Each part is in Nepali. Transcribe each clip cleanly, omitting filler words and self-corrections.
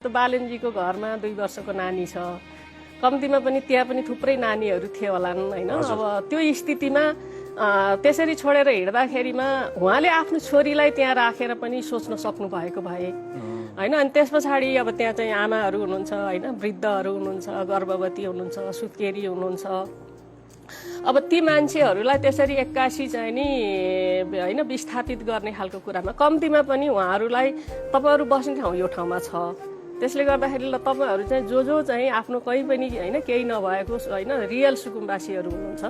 बालेनजीको घरमा 2 वर्षको नानी छ। कम्तीमा पनि त्यहाँ पनि थुप्रै नानीहरू थिए होलान् हैन। अब त्यो स्थितिमा त्यसरी छोडेर हिँड्दाखेरिमा उहाँले आफ्नो छोरीलाई त्यहाँ राखेर पनि सोच्न सक्नु भएको भए हैन। अनि त्यसपछि अब त्यहाँ चाहिँ आमाहरू हुनुहुन्छ हैन, वृद्धहरू हुनुहुन्छ, गर्भवती हुनुहुन्छ, सुत्केरी हुनुहुन्छ। अब ती मान्छेहरूलाई त्यसरी 81 चाहिँ नि हैन विस्थापित गर्ने खालको कुरामा कम्तीमा पनि उहाँहरूलाई तपाईहरु बस्ने ठाउँ यो ठाउँमा छ। त्यसले गर्दाखेरि ल तपाईहरु चाहिँ जो चाहिँ आफ्नो कहीँ पनि हैन केही नभएको हैन रियल सुकुम्बासीहरू हुनुहुन्छ,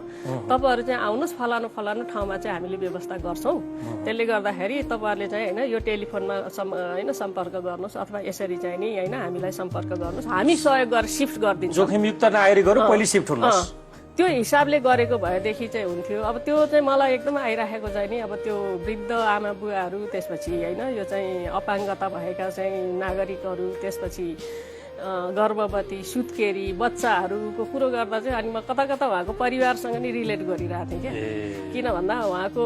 तपाईहरु चाहिँ आउनुस् फलानु ठाउँमा चाहिँ हामीले व्यवस्था गर्छौं। त्यसले गर्दाखेरि तपाईहरुले चाहिँ हैन यो टेलिफोनमा हैन सम्पर्क गर्नुस् अथवा यसरी चाहिँ नि हैन हामीलाई सम्पर्क गर्नुस्, हामी सहयोग गरेर शिफ्ट गर्दिन्छौं। जोखिमयुक्त नागरिकहरू पहिले शिफ्ट हुनुहोस्, त्यो हिसाबले गरेको भएदेखि चाहिँ हुन्थ्यो। अब त्यो चाहिँ मलाई एकदम आइराखेको चाहिँ नि अब त्यो वृद्ध आमा बुवाहरू, त्यसपछि हैन यो चाहिँ अपाङ्गता भएका चाहिँ नागरिकहरू, त्यसपछि गर्भवती, सुत्केरी, बच्चाहरूको कुरो गर्दा चाहिँ अनि म कता उहाँको परिवारसँग नि रिलेट गरिरहेको थिएँ क्या। किन भन्दा उहाँको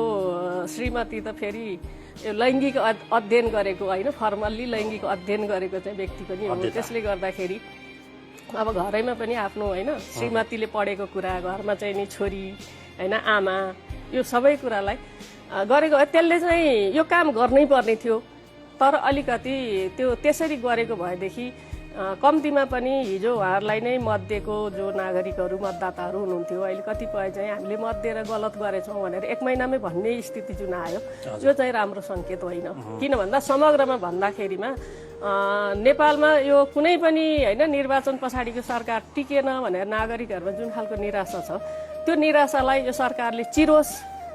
श्रीमती त फेरि लैङ्गिक अध्ययन गरेको हैन, फर्मल्ली लैङ्गिक अध्ययन गरेको चाहिँ व्यक्ति पनि हो। त्यसले गर्दाखेरि अब घरैमा पनि आफ्नो हैन श्रीमतीले पढेको कुरा, घरमा चाहिँ नि छोरी हैन आमा, यो सबै कुरालाई गरेको त्यसले चाहिँ यो काम गर्नै पर्ने थियो। तर अलिकति त्यो त्यसरी गरेको भएदेखि कम्तीमा पनि हिजो उहाँहरूलाई नै मत दिएको जो नागरिकहरू मतदाताहरू हुनुहुन्थ्यो, अहिले कतिपय चाहिँ हामीले मत दिएर गलत गरेछौँ भनेर 1 महिनामै भन्ने स्थिति जुन आयो, यो चाहिँ राम्रो संकेत होइन। किन भन्दा समग्रमा भन्दाखेरिमा नेपालमा यो कुनै पनि हैन निर्वाचन पछाडिको सरकार टिकेन भनेर नागरिकहरुमा जुन खालको निराशा छ, त्यो निराशालाई यो सरकारले चिरोस्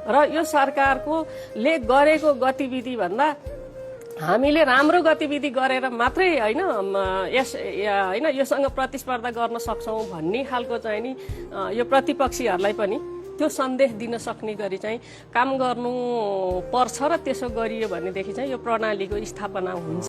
र यो सरकारको ले गरेको गतिविधि भन्दा हामीले राम्रो गतिविधि गरेर मात्रै हैन हैन योसँग प्रतिस्पर्धा गर्न सक्छौं भन्ने खालको चाहिँ नि यो प्रतिपक्षीहरुलाई पनि त्यो सन्देश दिन सक्ने गरी चाहिँ काम गर्नु पर्छ र त्यसो गरियो भनेदेखि चाहिँ यो प्रणालीको स्थापना हुन्छ।